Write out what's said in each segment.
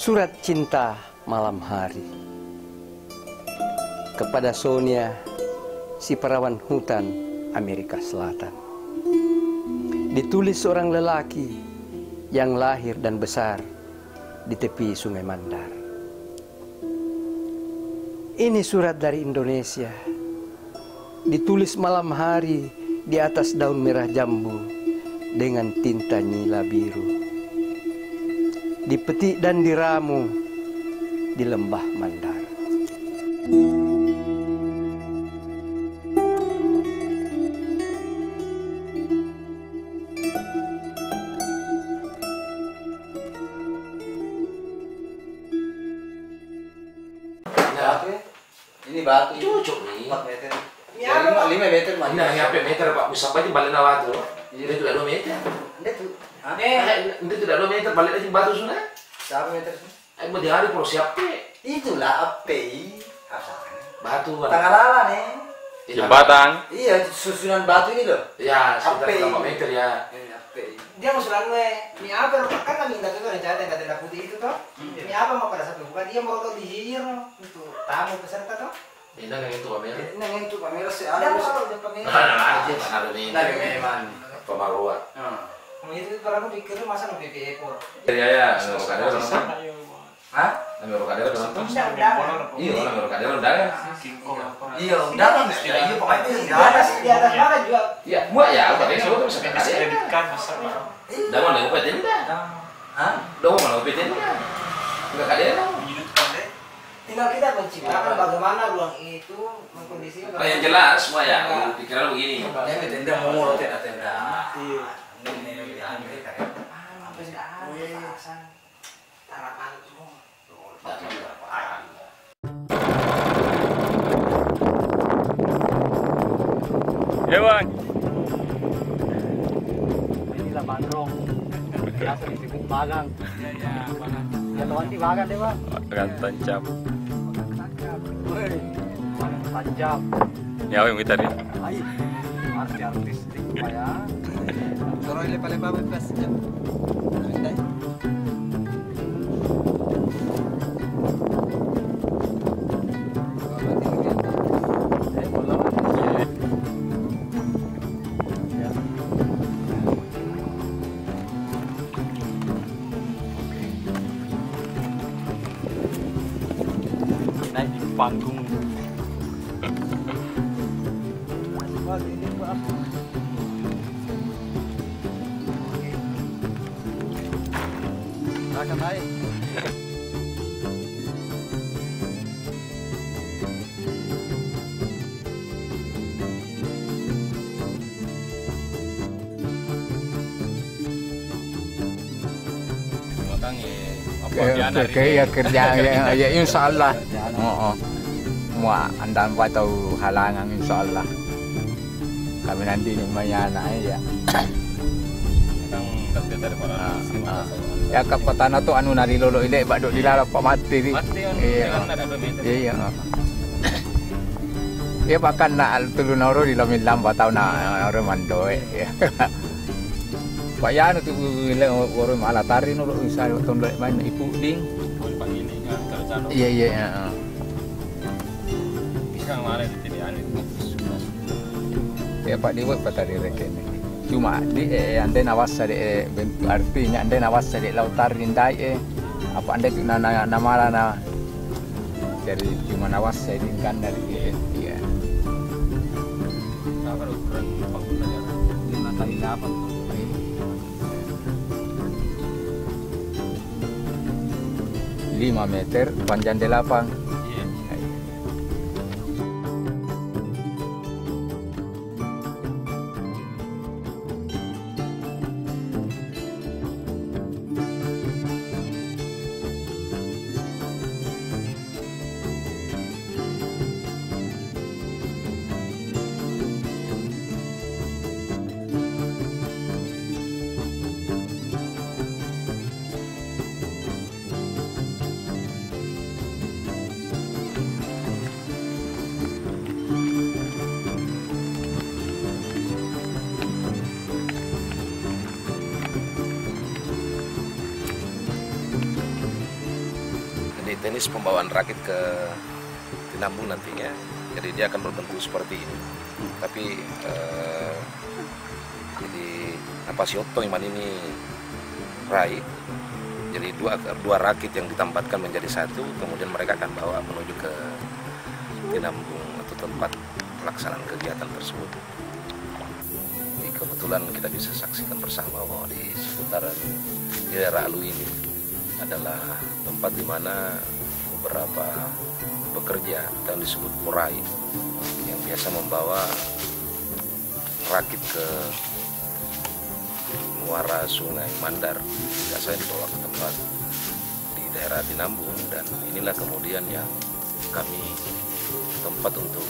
Surat cinta malam hari kepada Sonia, si perawan hutan Amerika Selatan. Ditulis seorang lelaki yang lahir dan besar di tepi Sungai Mandar. Ini surat dari Indonesia, ditulis malam hari di atas daun merah jambu dengan tinta nila biru. Dipetik dan diramu di lembah Mandar. Ini batu cocok nih. 4 meter. Ya, 5 meter mah. Nah, yang meter Pak, sampai di balik batu. Ini sudah 2 meter. Ini tidak 2 meter, balik lagi batu sudah. Berapa meter sih? Mau di hari kalau siap Itulah apa? batu. Tengah lala nih. Jembatan. Iya, susunan batu ini loh. Ya, sekitar Ape. berapa meter ya. Dia mau sulan ini apa kan kami nggak tahu rencana yang tenda putih itu toh ini apa mau pada satu bukan dia mau di hir itu tamu peserta toh Ini yang itu kamera. Ini itu kamera sih. ada mau udah kamera Ada ada nih. Dari memang. Pemaruan. itu kalau pikir masa mau pipi ekor Ya, kadang nonton. Hah? Kadang nonton. tidak Iya, kadang udah ya. Iya, udah kan. Iya, pokoknya itu di atas mana juga Ya, buat ya, berarti semua tuh bisa kadang. Diskreditkan masalah. Dah mau nunggu PT dah. Hah? Dah mau nunggu PT dah. Enggak kadang. tinggal kita menciptakan bagaimana ruang itu mengkondisikan Yang jelas semua ya, pikiran begini. Ini tenda mau tenda. iya Ini Amerika ya. tarapan semua Ya bang. Inilah bandrong. Biasa disebut bagang. Ya, bagang. Ya, tuan di bagang deh, Bang. Dengan tancap. Bagang tancap. Ya yang kita nih. Ai. Artis-artistik ya. Kalau lepa-lepa bebas jam. Naik di panggung. Akan naik. Ya kerja ya insya Allah. Mau anda tahu halangan insya Allah. Kami nanti ini anak ya. Ya kapatana tu anu nari lolo ile badok dilalap pak mati ni. Iya. Ya bahkan nak tulun oro di lamin lamba tau na oro mandoe. Pak ya tu ile oro malatari no isa tondo main ipu ding. Iya. Bisa kemarin jadi anu. Ya Pak Dewa patari rekene. Cuma di ande nawasa de artinya ande nawasa de lautar rindai apa ande namara na jadi cuma nawasa di kan dari dia. Apa ukuran bangunannya? 5 kali 8. 5 meter, panjang 8. teknis pembawaan rakit ke Tinambung nantinya. Jadi dia akan berbentuk seperti ini. Tapi jadi Napasiotto yang ini rai. Jadi dua rakit yang ditempatkan menjadi satu, kemudian mereka akan bawa menuju ke Tinambung atau tempat pelaksanaan kegiatan tersebut. Jadi kebetulan kita bisa saksikan bersama bahwa di seputaran daerah Alu ini adalah tempat di mana beberapa pekerja yang disebut murai yang biasa membawa rakit ke muara Sungai Mandar, biasanya dibawa ke tempat di daerah Tinambung, dan inilah kemudian yang kami tempat untuk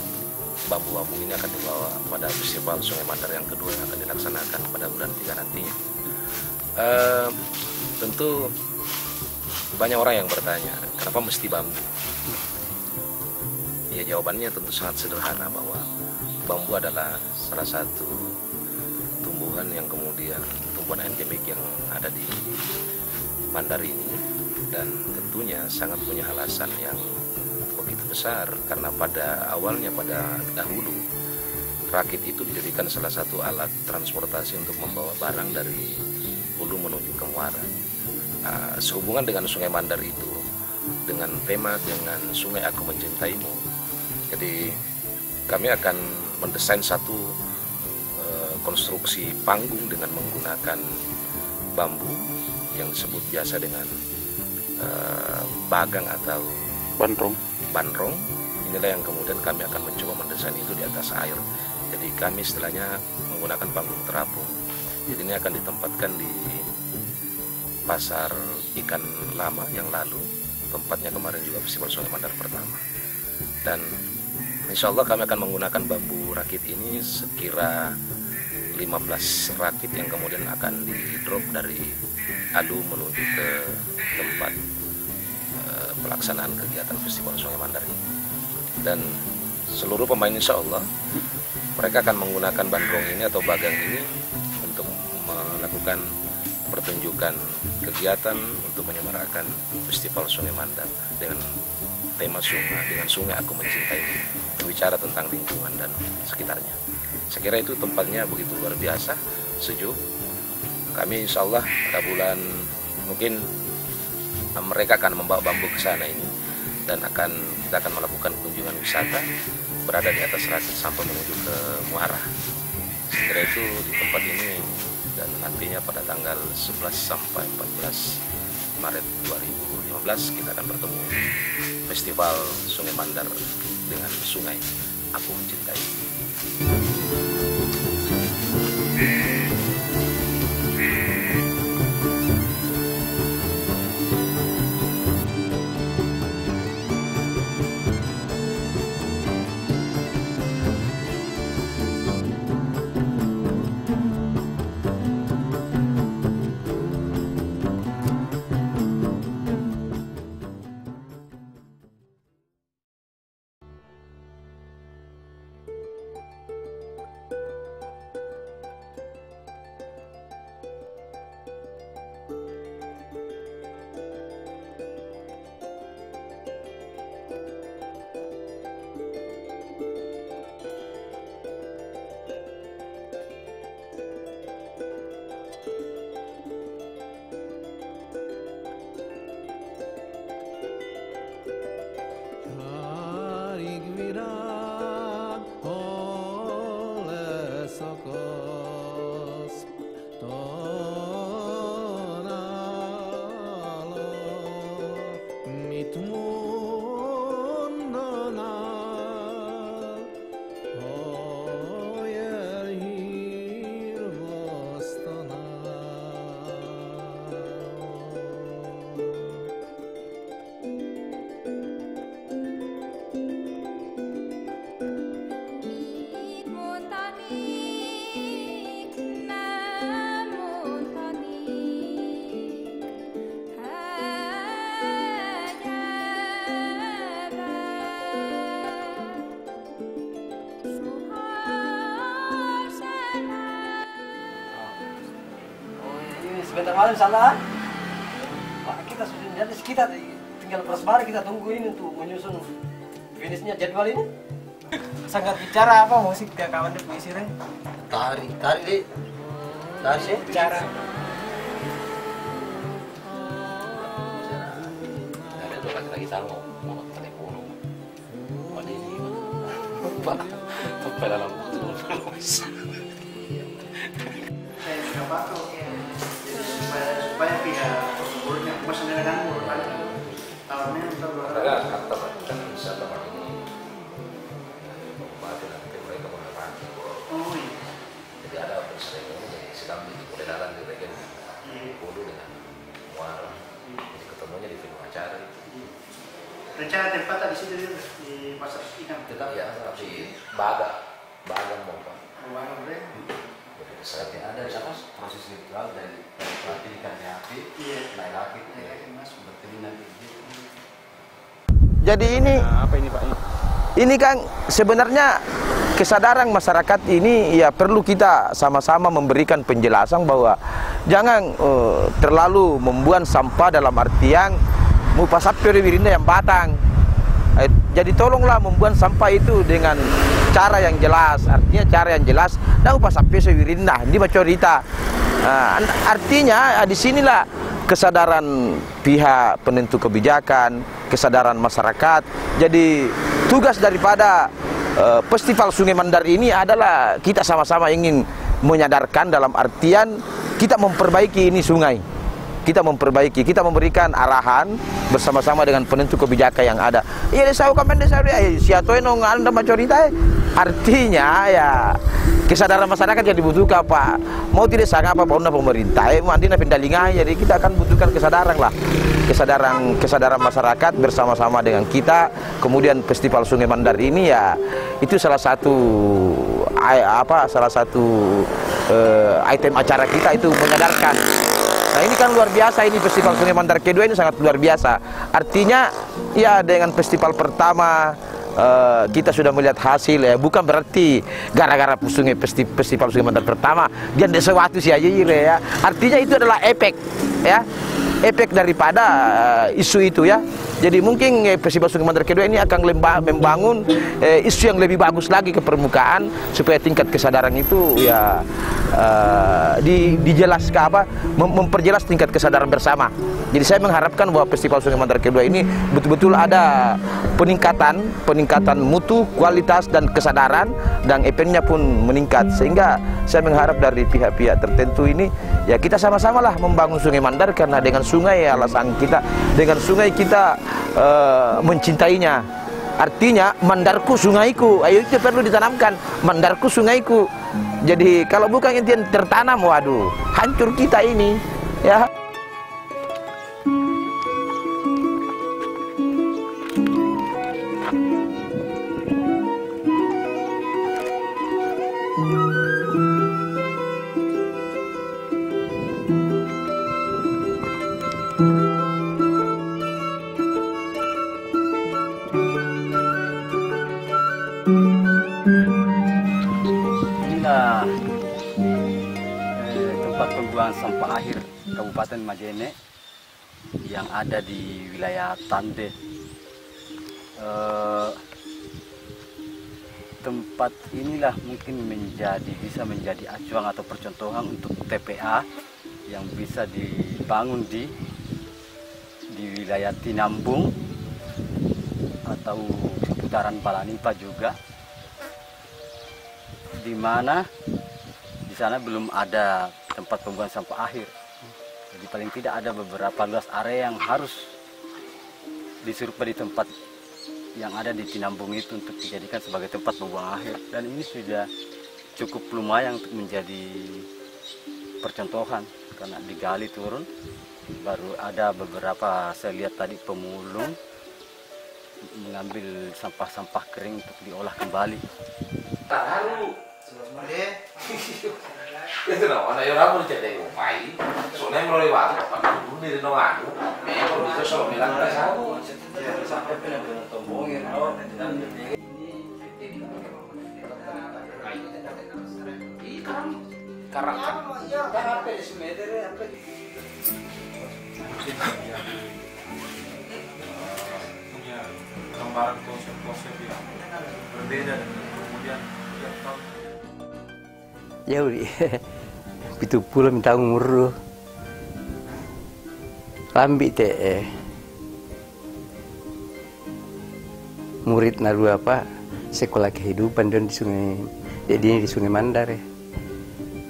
bambu-bambu ini akan dibawa pada festival Sungai Mandar yang kedua yang akan dilaksanakan pada bulan 3 nantinya. Tentu banyak orang yang bertanya, kenapa mesti bambu? Ya, jawabannya tentu sangat sederhana, bahwa bambu adalah salah satu tumbuhan yang kemudian tumbuhan endemik yang ada di Mandar ini, dan tentunya sangat punya alasan yang begitu besar, karena pada awalnya, pada dahulu, rakit itu dijadikan salah satu alat transportasi untuk membawa barang dari hulu menuju ke muara. Sehubungan dengan Sungai Mandar itu, dengan tema dengan Sungai Aku Mencintaimu, jadi kami akan mendesain satu konstruksi panggung dengan menggunakan bambu yang disebut biasa dengan bagang atau bandrong. Inilah yang kemudian kami akan mencoba mendesain itu di atas air. Jadi kami istilahnya menggunakan panggung terapung. Jadi ini akan ditempatkan di pasar ikan lama yang lalu, tempatnya kemarin juga festival Sungai Mandar pertama. Dan insya Allah kami akan menggunakan bambu rakit ini sekira 15 rakit yang kemudian akan di-drop dari Alu menuju ke tempat pelaksanaan kegiatan festival Sungai Mandar ini. Dan seluruh pemain insya Allah mereka akan menggunakan bandrong ini atau bagang ini untuk melakukan pertunjukan kegiatan untuk menyemarakan festival Sungai Mandar dengan tema sungai, dengan Sungai Aku Mencintaimu, berbicara tentang lingkungan dan sekitarnya. Saya kira itu tempatnya begitu luar biasa, sejuk. Kami insya Allah pada bulan mungkin mereka akan membawa bambu ke sana ini, dan kita akan melakukan kunjungan wisata berada di atas rakit sampai menuju ke muara. Saya kira itu di tempat ini, dan nantinya pada tanggal 11 sampai 14 Maret 2015 kita akan bertemu Festival Sungai Mandar dengan Sungai Aku Mencintai. Sebentar malam salah. Pak kita sudah jadi kita tinggal persebaya kita tunggu ini untuk menyusun finishnya jadwal ini. Sangat bicara apa musik dia kawan dia puisi Ren? Tari deh. Tari sih. Bicara. Ada tuh lagi tahu mau telepon. Pada ini Pak dalam supaya pihak muridnya masih dengan murid tahunnya kita kan bisa tempat ini nanti mereka mengenal jadi ada persaingan jadi sedang mulai dalam di regen Kudu dengan Muara jadi ketemunya di film acara rencana tempat di situ di pasar ikan tetap ya tapi bagan mau Pak Berarti ada apa proses ritual dari pelatih ikan api, naik lagi, mas bertemu nanti. Jadi ini Nah, apa ini Pak? ini kan sebenarnya kesadaran masyarakat ini ya perlu kita sama-sama memberikan penjelasan bahwa jangan terlalu membuang sampah dalam artian mupasapir wirinda yang batang. Jadi tolonglah membuang sampah itu dengan cara yang jelas, artinya cara yang jelas. Dan upasapir wirinda di macorita. Artinya disinilah kesadaran pihak penentu kebijakan, kesadaran masyarakat. Jadi tugas daripada Festival Sungai Mandar ini adalah kita sama-sama ingin menyadarkan dalam artian kita memperbaiki ini sungai. Kita memperbaiki, kita memberikan arahan bersama-sama dengan penentu kebijakan yang ada. Iya, saya komen desa siatoe no nganda macorita. Artinya ya kesadaran masyarakat yang dibutuhkan Pak. Mau tidak sangat apa pun pemerintah, mandina pindalinga. Jadi kita akan butuhkan kesadaran lah. Kesadaran masyarakat bersama-sama dengan kita. Kemudian Festival Sungai Mandar ini ya itu salah satu item acara kita itu menyadarkan. Nah ini kan luar biasa, ini Festival Sungai Mandar kedua ini sangat luar biasa. Artinya ya dengan festival pertama kita sudah melihat hasil ya, bukan berarti gara-gara Festival Sungai Mandar pertama dia ada sesuatu sih aja ya. Artinya itu adalah efek ya, efek daripada isu itu ya. Jadi mungkin Festival Sungai Mandar kedua ini akan membangun isu yang lebih bagus lagi ke permukaan supaya tingkat kesadaran itu ya dijelaskan memperjelas tingkat kesadaran bersama. Jadi saya mengharapkan bahwa Festival Sungai Mandar kedua ini betul-betul ada peningkatan mutu, kualitas dan kesadaran dan eventnya pun meningkat sehingga saya mengharap dari pihak-pihak tertentu ini ya kita sama-sama lah membangun Sungai Mandar karena dengan sungai ya alasan kita dengan sungai kita mencintainya. Artinya mandarku sungaiku, ayo itu perlu ditanamkan, mandarku sungaiku. Jadi kalau bukan itu yang tertanam, waduh, hancur kita ini, ya. Inilah tempat pembuangan sampah akhir Kabupaten Majene yang ada di wilayah Tande. Tempat inilah mungkin bisa menjadi acuan atau percontohan untuk TPA yang bisa dibangun di wilayah Tinambung atau seputaran Palanipa juga, di mana di sana belum ada tempat pembuangan sampah akhir. Jadi paling tidak ada beberapa luas area yang harus diserupa di tempat yang ada di Tinambung itu untuk dijadikan sebagai tempat pembuangan akhir. Dan ini sudah cukup lumayan untuk menjadi percontohan karena digali turun. Baru ada beberapa saya lihat tadi pemulung mengambil sampah-sampah kering untuk diolah kembali. Tahu. Itu nama anak orang mau jadi upai, soalnya mulai waktu apa dulu di Rinongan, kalau itu selalu bilang tahu. Karang. gambaran konsep-konsep yang berbeda dan kemudian tiap tahun. Ya udah, itu pula minta umur lambi teh murid naru apa sekolah kehidupan dan di sungai jadi di Sungai Mandar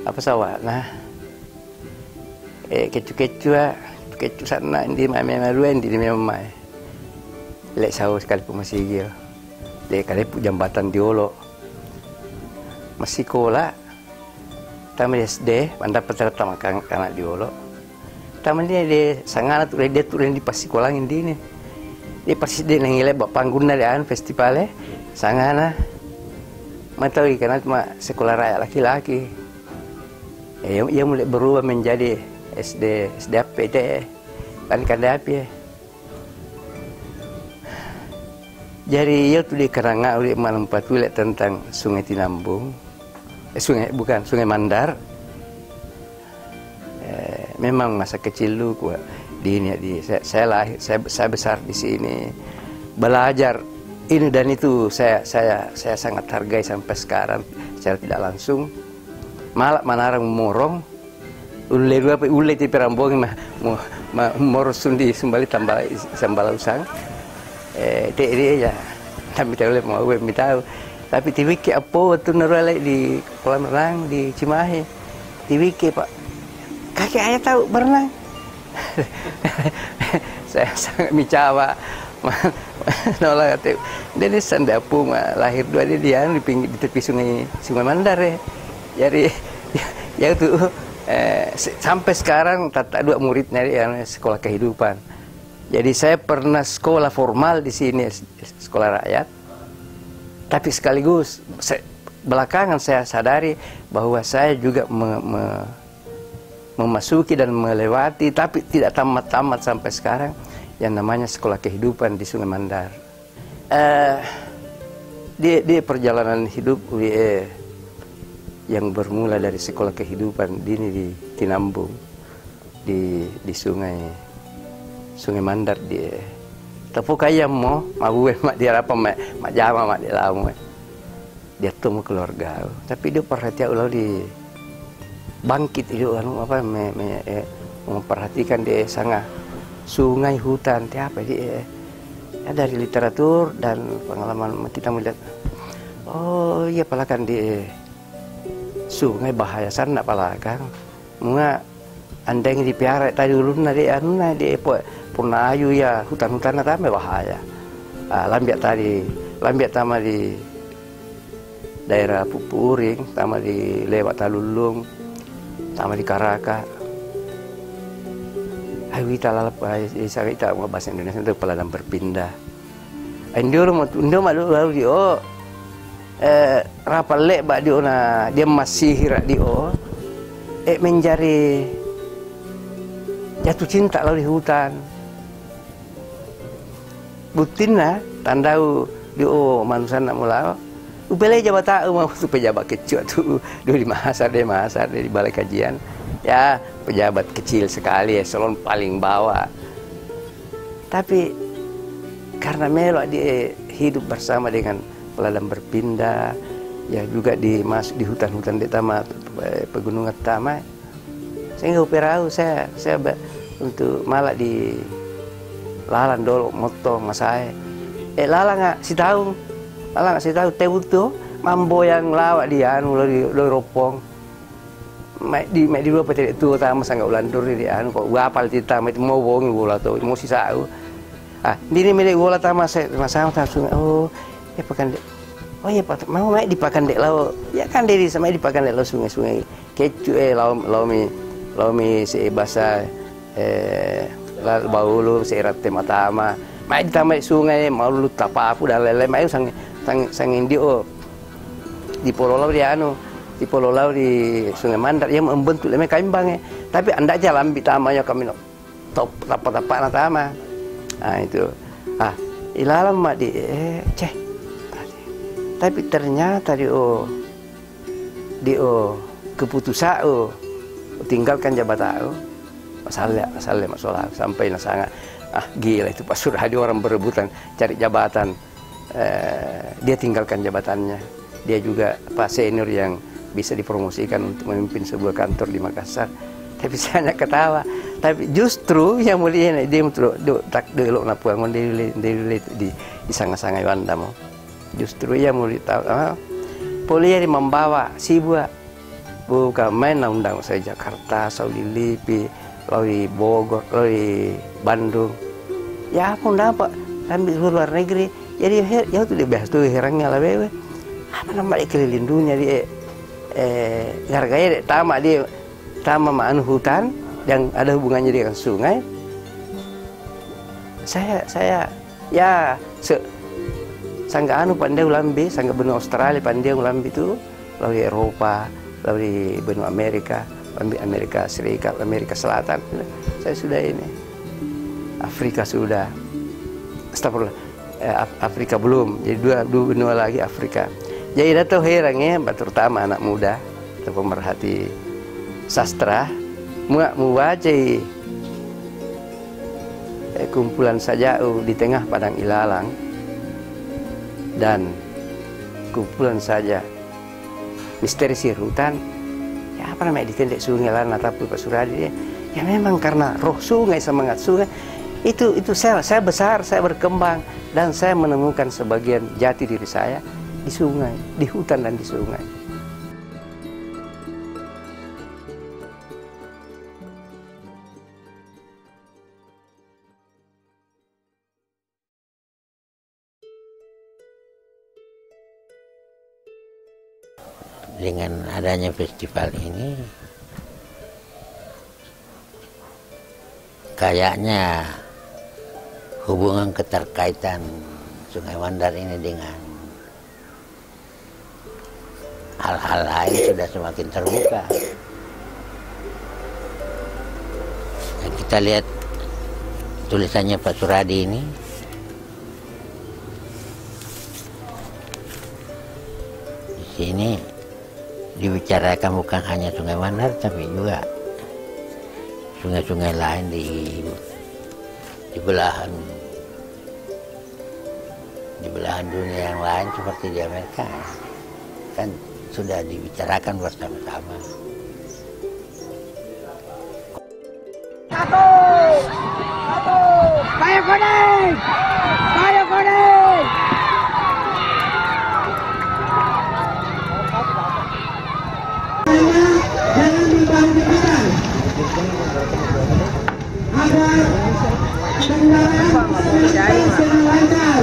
apa sawah nah kecu sana di mama dua di mama lek sawah sekali pun masih gil lek kali jambatan di Olo masih sekolah taman SD anda peserta makan anak di Olo taman dia de sangat dia tuh di pas sekolah ini dia pasti dia nangile bak panggungna di festivalnya sangana matau karena cuma sekolah rakyat laki-laki ia mulai berubah menjadi SDAP deh kan KDAP jadi ia tuh di Keranga oleh malam patulah tentang Sungai Tinambung Sungai Mandar memang masa kecil dulu saya besar di sini belajar ini dan itu saya sangat hargai sampai sekarang secara tidak langsung malah manarang morong ule ti perambong morosun di sembali sambal usang dia ya kami tahu mau tahu tapi tiwiki apa tu narale di kolam renang di Cimahi tiwiki Pak kakek ayah tahu berenang saya sangat micawa nolak kata dia sandapu lahir dua dia di pinggir di tepi sungai Mandar jadi ya itu sampai sekarang tak dua muridnya yang sekolah kehidupan jadi saya pernah sekolah formal di sini sekolah rakyat tapi sekaligus belakangan saya sadari bahwa saya juga memasuki dan melewati tapi tidak tamat-tamat sampai sekarang yang namanya sekolah kehidupan di Sungai Mandar. Di perjalanan hidup yang bermula dari sekolah kehidupan di Tinambung di Sungai Mandar tapi kayak mau mak dia apa mak jama mak dia lama dia temu keluarga tapi dia perhatian ulah di bangkit itu memperhatikan dia sangat sungai hutan apa dia dari literatur dan pengalaman kita melihat oh iya palakan di sungai bahaya sana palakan munga andeng dipiara tadi dulu nadi puna ayu ya hutan-hutan tama bahaya lambiak tama di daerah Pupuring tama di lewat Talulung tama di Karaka ayu kita lalap saya kita bahasa Indonesia itu peladang berpindah Indo malu di rapal lek bak dia masih di menjadi jatuh cinta lalu di hutan butina tandau di manusia nak mulai upele jabat tahu mau tu pejabat kecil tu di mahasar di balai kajian ya pejabat kecil sekali eselon paling bawah tapi karena melok dia hidup bersama dengan peladang berpindah ya juga masuk di hutan-hutan di tamat pegunungan tamat saya nggak perau saya untuk malah di lalang dulu moto masai lalang nggak si tahu tahu tuh mambo yang lawak dia di ropong di dua petir itu tama sangat ulandur di kok gapal kita mau wong bola tuh mau si sau ini milik bola tama saya sama langsung ya pakan ya pak mau naik di pakan dek lau ya kan dari sama di pakan dek lau sungai kecu laumi si bahasa baulu serat tema tama mai ditambah sungai mau lu tapa aku dan lele mai sang indio di Pololau di Pololau di Sungai Mandar yang membentuk leme kaimbang tapi anda aja lambi tamanya kami top tapa tama itu ilalam mak di tapi ternyata di keputusan tinggalkan jabatan masalah sampai sangat gila itu pas sudah ada orang berebutan cari jabatan dia tinggalkan jabatannya. Dia juga Pak senior yang bisa dipromosikan untuk memimpin sebuah kantor di Makassar. Tapi saya hanya ketawa. Tapi justru yang mulia dia tak delok na puangon di sanga-sanga Wanda mo. Justru yang mulia tahu Polia di membawa Sibua bukan main na undang saya Jakarta, Saudi Lipi, lalu Bogor, lalu Bandung. Ya pun dapat ambil luar negeri. Jadi ya tuh dia bahas tuh herangnya lah bewe. Apa nama keliling dunia dia harganya tama dia tama anu hutan yang ada hubungannya dengan sungai. Saya ya sangga anu pandai ulambi, sangga benua Australia pandai ulambi itu lalu Eropa, lalu benua Amerika, Amerika Serikat, Amerika Selatan. Saya sudah ini. Afrika sudah. Astagfirullah. Afrika belum. Jadi dua benua lagi Afrika. Jadi datang herangnya, terutama anak muda atau pemerhati sastra, membaca kumpulan Sajau di tengah padang ilalang dan kumpulan saja misteri sihir hutan. Ya apa namanya ditendek sungai Lana tapi Pak Suradi ya memang karena roh sungai, semangat sungai itu saya besar, saya berkembang dan saya menemukan sebagian jati diri saya di sungai, di hutan dan di sungai. Dengan adanya festival ini, kayaknya hubungan keterkaitan Sungai Mandar ini dengan hal-hal lain sudah semakin terbuka. Dan kita lihat tulisannya Pak Suradi ini. Di sini dibicarakan bukan hanya Sungai Mandar, tapi juga sungai-sungai lain di belahan dunia yang lain seperti di Amerika. Kan sudah dibicarakan bersama-sama. Satu, kayu kuning, kayu kuning. Jangan dibantikan. Agar kendaraan dengan lancar.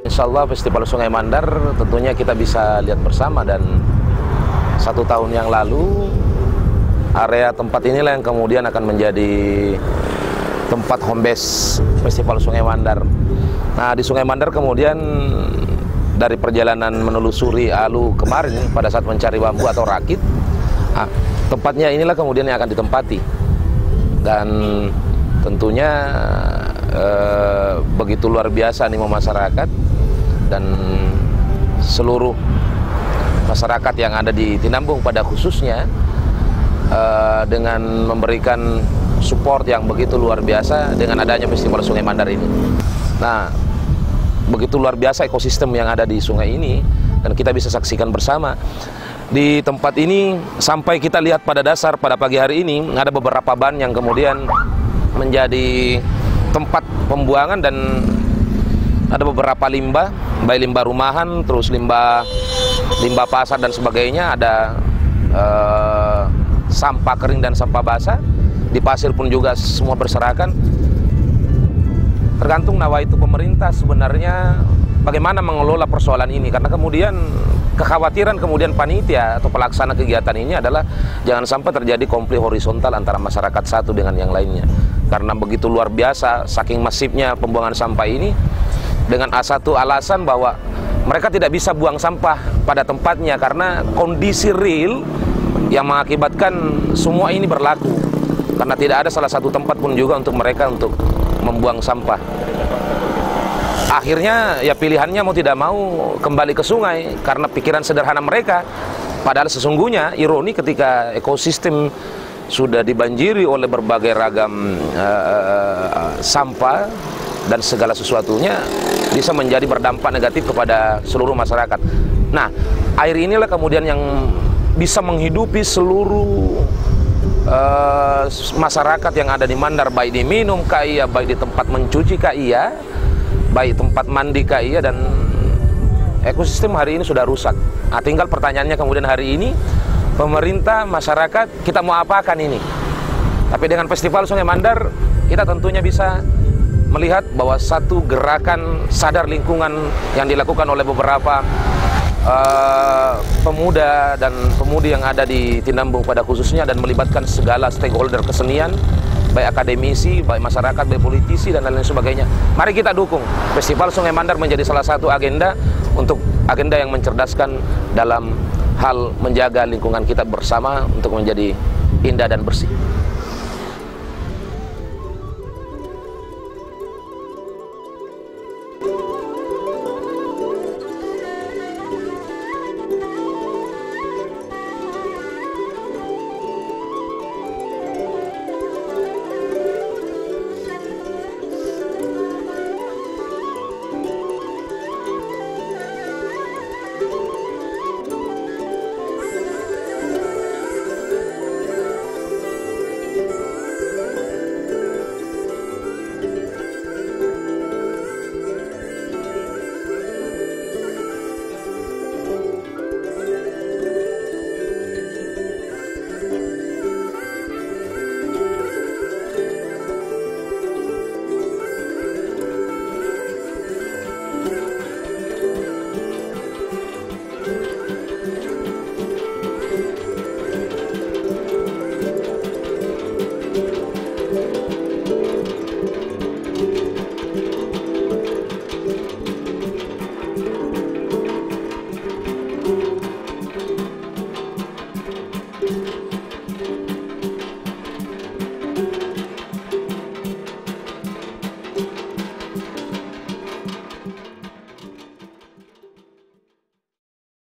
Insya Allah Festival Sungai Mandar tentunya kita bisa lihat bersama, dan 1 tahun yang lalu area tempat inilah yang kemudian akan menjadi tempat home base Festival Sungai Mandar. Nah, di Sungai Mandar kemudian dari perjalanan menelusuri Alu kemarin pada saat mencari bambu atau rakit, tempatnya inilah kemudian yang akan ditempati. Dan tentunya begitu luar biasa animo masyarakat dan seluruh masyarakat yang ada di Tinambung pada khususnya dengan memberikan support yang begitu luar biasa dengan adanya Festival Sungai Mandar ini. Nah, begitu luar biasa ekosistem yang ada di sungai ini, dan kita bisa saksikan bersama. Di tempat ini sampai kita lihat pada dasar pada pagi hari ini ada beberapa ban yang kemudian menjadi tempat pembuangan, dan ada beberapa limbah, baik limbah rumahan, terus limbah pasar dan sebagainya, ada sampah kering dan sampah basah. Di pasir pun juga semua berserakan. Tergantung nawa itu pemerintah sebenarnya bagaimana mengelola persoalan ini, karena kemudian kekhawatiran kemudian panitia atau pelaksana kegiatan ini adalah jangan sampai terjadi konflik horizontal antara masyarakat satu dengan yang lainnya. Karena begitu luar biasa saking masifnya pembuangan sampah ini, dengan satu alasan bahwa mereka tidak bisa buang sampah pada tempatnya karena kondisi real yang mengakibatkan semua ini berlaku, karena tidak ada salah satu tempat pun juga untuk mereka untuk membuang sampah. Akhirnya ya pilihannya mau tidak mau kembali ke sungai, karena pikiran sederhana mereka Padahal sesungguhnya ironi ketika ekosistem sudah dibanjiri oleh berbagai ragam sampah dan segala sesuatunya bisa menjadi berdampak negatif kepada seluruh masyarakat. Nah, air inilah kemudian yang bisa menghidupi seluruh masyarakat yang ada di Mandar, baik diminum kah iya, baik di tempat mencuci kah iya, baik tempat mandi kah iya, dan ekosistem hari ini sudah rusak. Nah, tinggal pertanyaannya kemudian hari ini, pemerintah, masyarakat, kita mau apakan ini? Tapi dengan Festival Sungai Mandar, kita tentunya bisa melihat bahwa satu gerakan sadar lingkungan yang dilakukan oleh beberapa pemuda dan pemudi yang ada di Tinambung pada khususnya, dan melibatkan segala stakeholder kesenian, baik akademisi, baik masyarakat, baik politisi, dan lain sebagainya. Mari kita dukung Festival Sungai Mandar menjadi salah satu agenda untuk agenda yang mencerdaskan dalam hal menjaga lingkungan kita bersama untuk menjadi indah dan bersih.